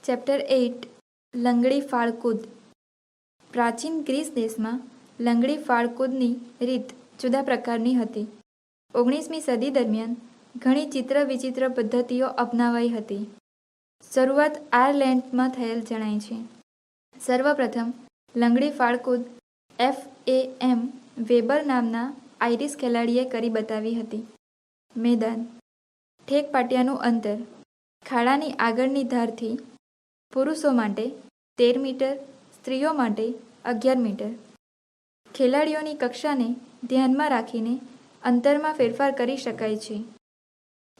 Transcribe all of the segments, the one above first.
Chapter 8 લંગડી ફાળકૂદ. પ્રાચીન Greece દેશમાં લંગડી ફાળકૂદની રીત જુદા પ્રકારની હતી. 19મી સદી દરમિયાન ઘણી ચિત્ર વિચિત્ર પદ્ધતિઓ અપનાવાઈ હતી. શરૂઆત આયર્લેન્ડમાં થયેલ જણાય છે. સર્વપ્રથમ લંગડી ફાળકૂદ FAM વેબર નામના આઇરિશ ખેલાડીએ કરી બતાવી હતી. મેદાન: ઠેક પાટિયાનું અંતર ખાડાની આગળની ધારથી પુરુષો માટે 13 મીટર, સ્ત્રીઓ માટે 11 મીટર. ખેલાડીઓની કક્ષાને ધ્યાનમાં રાખીને અંતરમાં ફેરફાર કરી શકાય છે.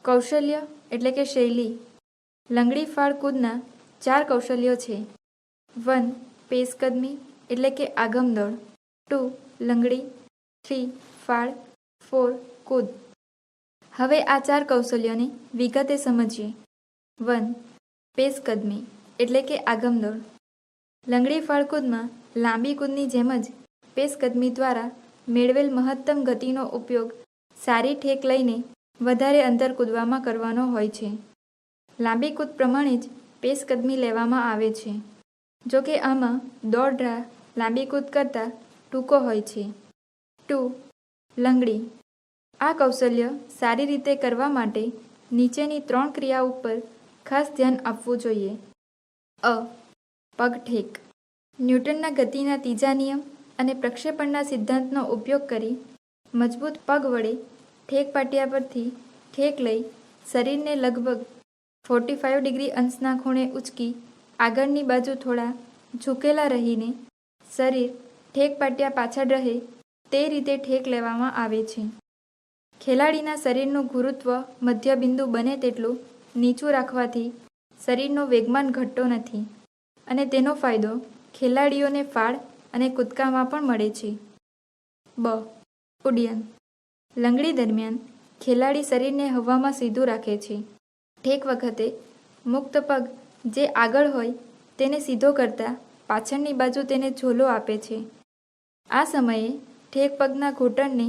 કૌશલ્ય એટલે કે શૈલી: લંગડી ફાળકૂદના 4 કૌશલ્યો છે. 1. પેશકદમી એટલે કે આગમદોડ. 2. લંગડી. 3. ફાળ. 4. કૂદ. હવે આ 4 કૌશલ્યોને વિગતે સમજીએ. 1. પેશકદમી એટલે કે આગમદોડ. લંગડી ફાળકૂદમાં લાંબી કૂદની જેમ જ પેશકદમી દ્વારા મેળવેલ મહત્તમ ગતિનો ઉપયોગ સારી ઠેક લઈને વધારે અંતર કૂદવામાં કરવાનો હોય છે. લાંબી કૂદ પ્રમાણે જ પેશકદમી લેવામાં આવે છે. જો કે આમાં દોડ રાહ લાંબી કૂદ કરતાં ટૂંકો હોય છે. 2. લંગડી. આ કૌશલ્ય સારી રીતે કરવા માટે નીચેની 3 ક્રિયા ઉપર ખાસ ધ્યાન આપવું જોઈએ. અ. પગઠેક. ન્યૂટનના ગતિના ત્રીજા નિયમ અને પ્રક્ષેપણના સિદ્ધાંતનો ઉપયોગ કરી મજબૂત પગ વડે ઠેક પાટિયા પરથી ઠેક લઈ શરીરને લગભગ 45 ડિગ્રી અંશના ખૂણે ઉંચકી આગળની બાજુ થોડા ઝૂકેલા રહીને શરીર ઠેક પાટિયા પાછળ રહે તે રીતે ઠેક લેવામાં આવે છે. ખેલાડીના શરીરનું ગુરુત્વ મધ્યબિંદુ બને તેટલું નીચું રાખવાથી શરીરનો વેગમાન ઘટતો નથી અને તેનો ફાયદો ખેલાડીઓને ફાળ અને કૂદકામાં પણ મળે છે. બ. ઉડ્ડયન. લંગડી દરમિયાન ખેલાડી શરીરને હવામાં સીધું રાખે છે. ઠેક વખતે મુક્ત પગ જે આગળ હોય તેને સીધો કરતા પાછળની બાજુ તેને ઝોલો આપે છે. આ સમયે ઠેક પગના ઘૂંટણને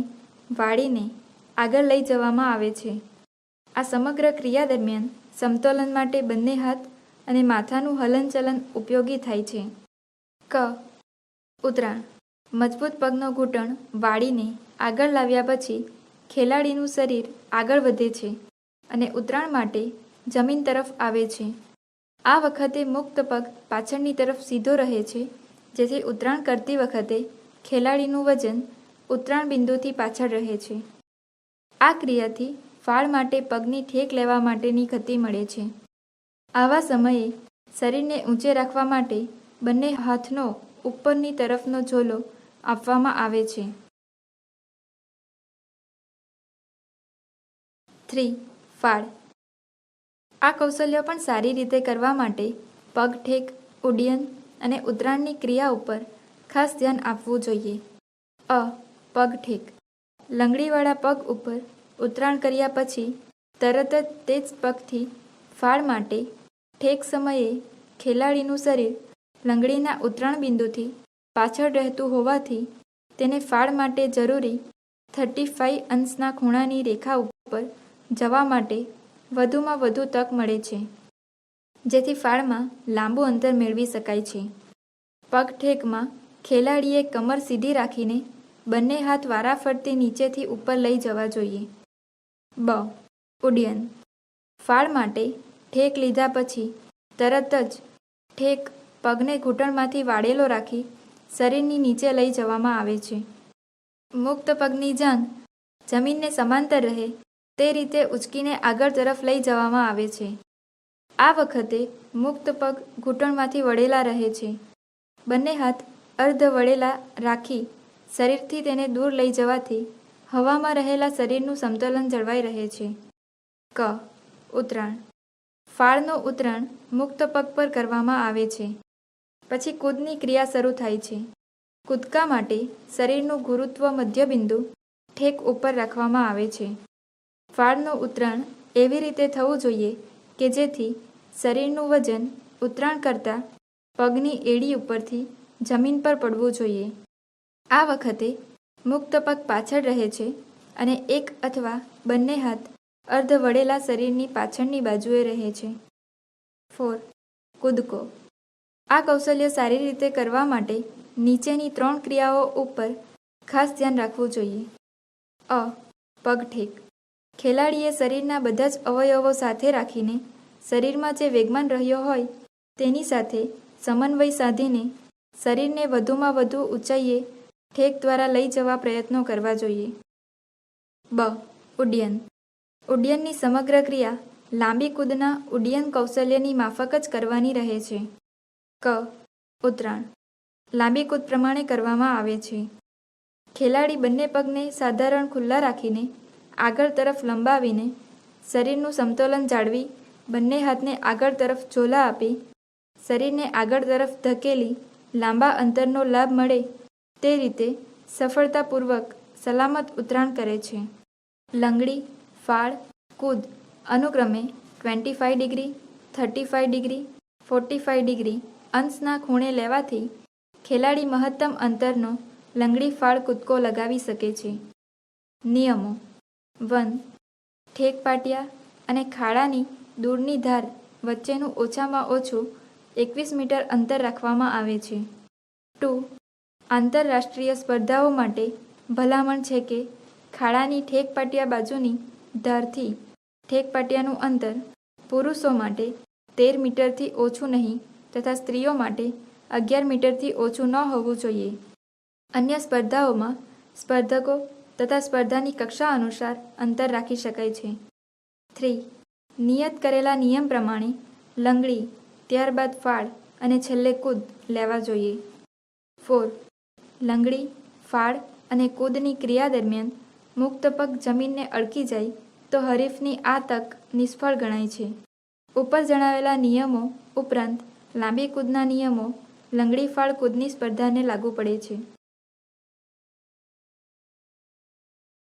વાળીને આગળ લઈ જવામાં આવે છે. આ સમગ્ર ક્રિયા દરમિયાન સમતોલન માટે બંને હાથ અને માથાનું હલનચલન ઉપયોગી થાય છે. ક. ઉતરાણ. મજબૂત પગનો ઘૂંટણ વાળીને આગળ લાવ્યા પછી ખેલાડીનું શરીર આગળ વધે છે અને ઉતરાણ માટે જમીન તરફ આવે છે. આ વખતે મુક્ત પગ પાછળની તરફ સીધો રહે છે, જેથી ઉતરાણ કરતી વખતે ખેલાડીનું વજન ઉતરાણ બિંદુથી પાછળ રહે છે. આ ક્રિયાથી ફાળ માટે પગની ઠેક લેવા માટેની ગતિ મળે છે. આવા સમયે શરીરને ઊંચે રાખવા માટે બંને હાથનો ઉપરની તરફનો ઝોલો આપવામાં આવે છે. 3. ફાળ. આ કૌશલ્ય પણ સારી રીતે કરવા માટે પગઠેક, ઉડ્ડયન અને ઉતરાણની ક્રિયા ઉપર ખાસ ધ્યાન આપવું જોઈએ. અ. પગઠેક. લંગડીવાળા પગ ઉપર ઉતરાણ કર્યા પછી તરત જ તે જ પગથી ફાળ માટે ઠેક સમયે ખેલાડીનું શરીર લંગડીના ઉતરાણ બિંદુથી પાછળ રહેતું હોવાથી તેને ફાળ માટે જરૂરી 35 અંશના ખૂણાની રેખા ઉપર જવા માટે વધુમાં વધુ તક મળે છે, જેથી ફાળમાં લાંબુ અંતર મેળવી શકાય છે. પગઠેકમાં ખેલાડીએ કમર સીધી રાખીને બંને હાથ વારાફરતી નીચેથી ઉપર લઈ જવા જોઈએ. બ. ઉડ્ડયન. ફાળ માટે ઠેક લીધા પછી તરત જ ઠેક પગને ઘૂંટણમાંથી વાળેલો રાખી શરીરની નીચે લઈ જવામાં આવે છે. મુક્ત પગની જાંઘ જમીનને સમાંતર રહે તે રીતે ઉંચકીને આગળ તરફ લઈ જવામાં આવે છે. આ વખતે મુક્ત પગ ઘૂંટણમાંથી વળેલા રહે છે. બંને હાથ અર્ધ વળેલા રાખી શરીરથી તેને દૂર લઈ જવાથી હવામાં રહેલા શરીરનું સમતોલન જળવાઈ રહે છે. ક. ઉતરાણ. ફાળનું ઉતરાણ મુક્ત પગ પર કરવામાં આવે છે. પછી કૂદની ક્રિયા શરૂ થાય છે. કૂદકા માટે શરીરનું ગુરુત્વ મધ્યબિંદુ ઠેક ઉપર રાખવામાં આવે છે. ફાળનું ઉતરાણ એવી રીતે થવું જોઈએ કે જેથી શરીરનું વજન ઉતરાણ કરતાં પગની એડી ઉપરથી જમીન પર પડવું જોઈએ. આ વખતે મુક્ત પગ પાછળ રહે છે અને એક અથવા બંને હાથ અર્ધ વળેલા શરીરની પાછળની બાજુએ રહે છે. 4. કૂદકો. આ કૌશલ્ય સારી રીતે કરવા માટે નીચેની 3 ક્રિયાઓ ઉપર ખાસ ધ્યાન રાખવું જોઈએ. અ. પગઠેક. ખેલાડીએ શરીરના બધા જ અવયવો સાથે રાખીને શરીરમાં જે વેગમાન રહ્યો હોય તેની સાથે સમન્વય સાધીને શરીરને વધુમાં વધુ ઊંચાઈએ ઠેક દ્વારા લઈ જવા પ્રયત્નો કરવા જોઈએ. બ. ઉડ્ડયન. ઉડ્ડયનની સમગ્ર ક્રિયા લાંબી કૂદના ઉડ્ડયન કૌશલ્યની માફક જ કરવાની રહે છે. ક. ઉતરાણ. લાંબી કૂદ પ્રમાણે કરવામાં આવે છે. ખેલાડી બંને પગને સાધારણ ખુલ્લા રાખીને આગળ તરફ લંબાવીને શરીરનું સમતોલન જાળવી બંને હાથને આગળ તરફ ઝોલા આપી શરીરને આગળ તરફ ધકેલી લાંબા અંતરનો લાભ મળે તે રીતે સફળતાપૂર્વક સલામત ઉતરાણ કરે છે. લંગડી, ફાળ, કૂદ અનુક્રમે 25 ડિગ્રી, 35 ડિગ્રી, 45 ડિગ્રી અંશના ખૂણે લેવાથી ખેલાડી મહત્તમ અંતરનો લંગડી ફાળ કૂદકો લગાવી શકે છે. નિયમો. 1. ઠેક પાટિયા અને ખાડાની દૂરની ધાર વચ્ચેનું ઓછામાં ઓછું 21 મીટર અંતર રાખવામાં આવે છે. 2. આંતરરાષ્ટ્રીય સ્પર્ધાઓ માટે ભલામણ છે કે ખાડાની ઠેક પાટિયા બાજુની ધારથી ઠેક પાટિયાનું અંતર પુરુષો માટે 13 મીટરથી ઓછું નહીં તથા સ્ત્રીઓ માટે 11 મીટરથી ઓછું ન હોવું જોઈએ. અન્ય સ્પર્ધાઓમાં સ્પર્ધકો તથા સ્પર્ધાની કક્ષા અનુસાર અંતર રાખી શકાય છે. 3. નિયત કરેલા નિયમ પ્રમાણે લંગડી, ત્યારબાદ ફાળ અને છેલ્લે કૂદ લેવા જોઈએ. 4. લંગડી, ફાળ અને કૂદની ક્રિયા દરમિયાન મુક્ત પગ જમીનને અડકી જાય તો હરીફની આ તક નિષ્ફળ ગણાય છે. ઉપર જણાવેલા નિયમો ઉપરાંત લાંબી કૂદના નિયમો લંગડી ફાળ કૂદની સ્પર્ધાને લાગુ પડે છે.